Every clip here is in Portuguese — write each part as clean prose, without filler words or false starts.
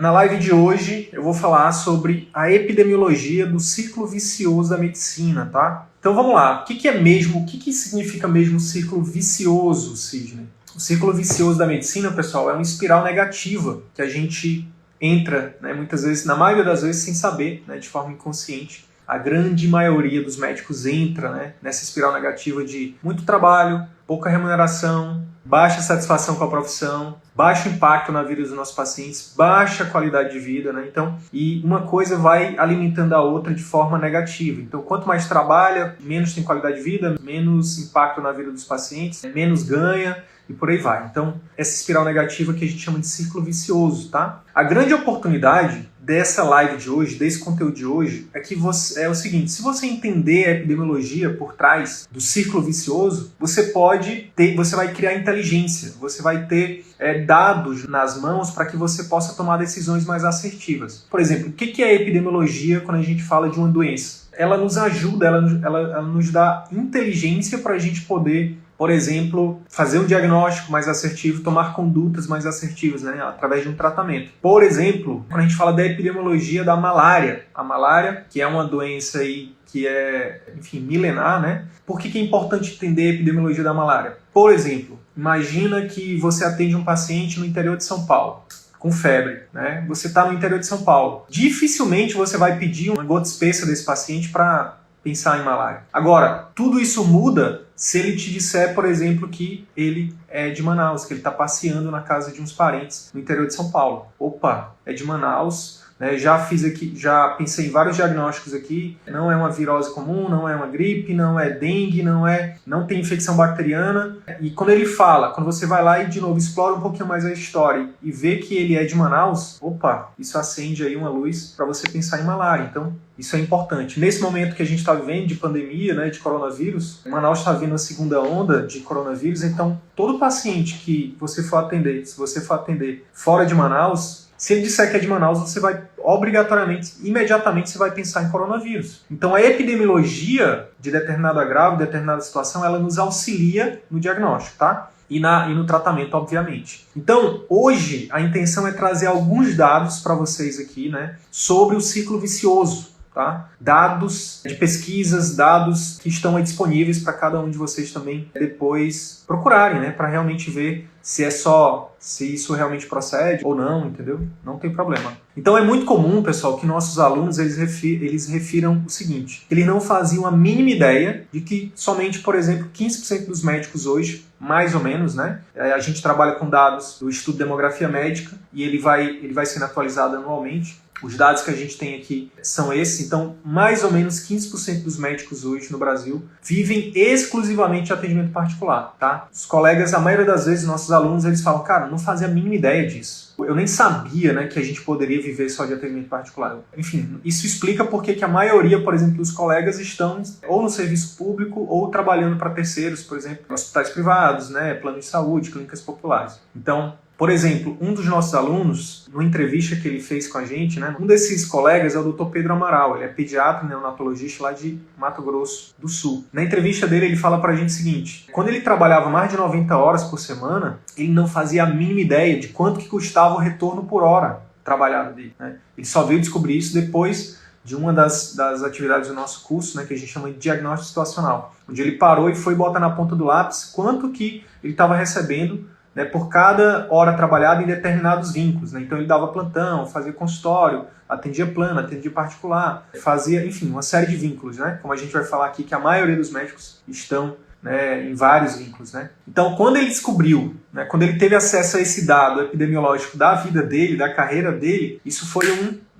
Na live de hoje eu vou falar sobre a epidemiologia do ciclo vicioso da medicina, tá? Então vamos lá, o que significa mesmo ciclo vicioso, Sidney? O ciclo vicioso da medicina, pessoal, é uma espiral negativa que a gente entra, né, muitas vezes, na maioria das vezes, sem saber, né, de forma inconsciente. A grande maioria dos médicos entra, né, nessa espiral negativa de muito trabalho, pouca remuneração, baixa satisfação com a profissão, baixo impacto na vida dos nossos pacientes, baixa qualidade de vida, né? Então, e uma coisa vai alimentando a outra de forma negativa. Então, quanto mais trabalha, menos tem qualidade de vida, menos impacto na vida dos pacientes, menos ganha e por aí vai. Então, essa espiral negativa que a gente chama de ciclo vicioso, tá? A grande oportunidade dessa live de hoje, desse conteúdo de hoje, é que é o seguinte: se você entender a epidemiologia por trás do ciclo vicioso, você vai criar inteligência, você vai ter dados nas mãos para que você possa tomar decisões mais assertivas. Por exemplo, o que é a epidemiologia quando a gente fala de uma doença? Ela nos ajuda, ela nos dá inteligência para a gente poder, por exemplo, fazer um diagnóstico mais assertivo, tomar condutas mais assertivas, né, através de um tratamento. Por exemplo, quando a gente fala da epidemiologia da malária, a malária, que é uma doença aí que é, enfim, milenar, né? Por que é importante entender a epidemiologia da malária? Por exemplo, imagina que você atende um paciente no interior de São Paulo, com febre, né? Você está no interior de São Paulo. Dificilmente você vai pedir uma gota espessa desse paciente para pensar em malária. Agora, tudo isso muda se ele te disser, por exemplo, que ele é de Manaus, que ele está passeando na casa de uns parentes no interior de São Paulo. Opa, é de Manaus, né? Já pensei em vários diagnósticos aqui. Não é uma virose comum, não é uma gripe, não é dengue, não tem infecção bacteriana. E quando você vai lá e de novo explora um pouquinho mais a história e vê que ele é de Manaus, opa, isso acende aí uma luz para você pensar em malária. Então, isso é importante. Nesse momento que a gente está vivendo de pandemia, né, de coronavírus, Manaus está vindo a segunda onda de coronavírus, então todo paciente que você for atender, se você for atender fora de Manaus, se ele disser que é de Manaus, você vai obrigatoriamente, imediatamente, você vai pensar em coronavírus. Então a epidemiologia de determinado agravo, de determinada situação, ela nos auxilia no diagnóstico, tá? E no tratamento, obviamente. Então, hoje, a intenção é trazer alguns dados para vocês aqui, né, sobre o ciclo vicioso. Tá? Dados de pesquisas, dados que estão aí disponíveis para cada um de vocês também depois procurarem, né? Para realmente ver se isso realmente procede ou não, entendeu? Não tem problema. Então é muito comum, pessoal, que nossos alunos eles refiram o seguinte: eles não faziam a mínima ideia de que somente, por exemplo, 15% dos médicos hoje, mais ou menos, né? A gente trabalha com dados do Estudo de Demografia Médica e ele vai sendo atualizado anualmente. Os dados que a gente tem aqui são esses, então mais ou menos 15% dos médicos hoje no Brasil vivem exclusivamente de atendimento particular, tá? Os colegas, a maioria das vezes, nossos alunos, eles falam: cara, não fazia a mínima ideia disso. Eu nem sabia, né, que a gente poderia viver só de atendimento particular. Enfim, isso explica porque que a maioria, por exemplo, dos colegas estão ou no serviço público ou trabalhando para terceiros, por exemplo, hospitais privados, né, plano de saúde, clínicas populares. Então, por exemplo, um dos nossos alunos, numa entrevista que ele fez com a gente, né, um desses colegas é o Dr. Pedro Amaral, ele é pediatra e neonatologista lá de Mato Grosso do Sul. Na entrevista dele, ele fala pra gente o seguinte: quando ele trabalhava mais de 90 horas por semana, ele não fazia a mínima ideia de quanto que custava o retorno por hora trabalhado dele, né? Ele só veio descobrir isso depois de uma das atividades do nosso curso, né, que a gente chama de diagnóstico situacional, onde ele parou e foi botar na ponta do lápis quanto que ele estava recebendo, né, por cada hora trabalhada em determinados vínculos, né? Então ele dava plantão, fazia consultório, atendia plano, atendia particular, fazia, enfim, uma série de vínculos, né? Como a gente vai falar aqui, que a maioria dos médicos estão, né, em vários vínculos, né? Então, quando ele descobriu, né, quando ele teve acesso a esse dado epidemiológico da vida dele, da carreira dele, isso foi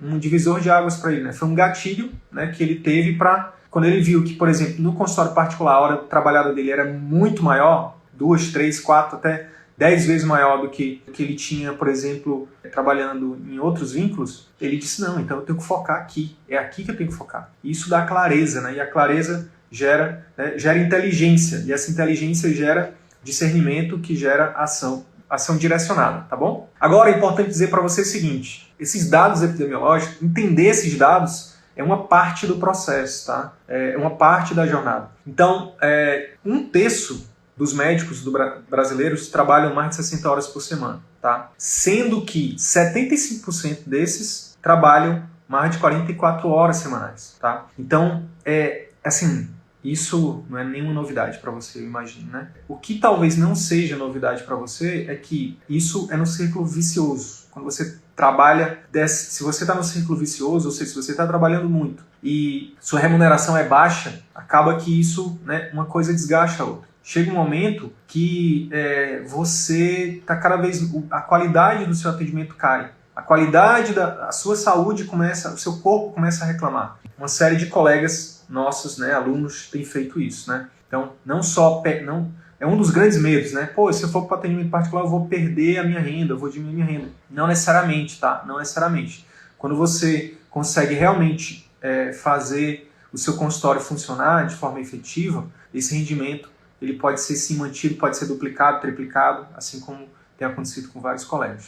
um divisor de águas para ele, né? Foi um gatilho, né, que ele teve para, quando ele viu que, por exemplo, no consultório particular, a hora trabalhada dele era muito maior, 2, 3, 4, até 10 vezes maior do que ele tinha, por exemplo, trabalhando em outros vínculos, ele disse: não, então eu tenho que focar aqui, é aqui que eu tenho que focar. E isso dá clareza, né? E a clareza gera inteligência, e essa inteligência gera discernimento, que gera ação direcionada, tá bom? Agora é importante dizer para você o seguinte: esses dados epidemiológicos, entender esses dados é uma parte do processo, tá? É uma parte da jornada. Então, 1/3 dos médicos brasileiros trabalham mais de 60 horas por semana. tá? Sendo que 75% desses trabalham mais de 44 horas semanais, tá? Então, assim, isso não é nenhuma novidade para você, eu imagino, né? O que talvez não seja novidade para você é que isso é no círculo vicioso. Quando você trabalha, se você está no círculo vicioso, ou seja, se você está trabalhando muito e sua remuneração é baixa, acaba que isso, né, uma coisa desgasta a outra. Chega um momento que você está cada vez... a qualidade do seu atendimento cai. A qualidade da sua saúde começa... o seu corpo começa a reclamar. Uma série de colegas nossos, né, alunos, tem feito isso, né? Então, não só... é um dos grandes medos, né? Pô, se eu for para atendimento particular, eu vou perder a minha renda, eu vou diminuir minha renda. Não necessariamente, tá? Não necessariamente. Quando você consegue realmente fazer o seu consultório funcionar de forma efetiva, esse rendimento ele pode ser sim mantido, pode ser duplicado, triplicado, assim como tem acontecido com vários colegas.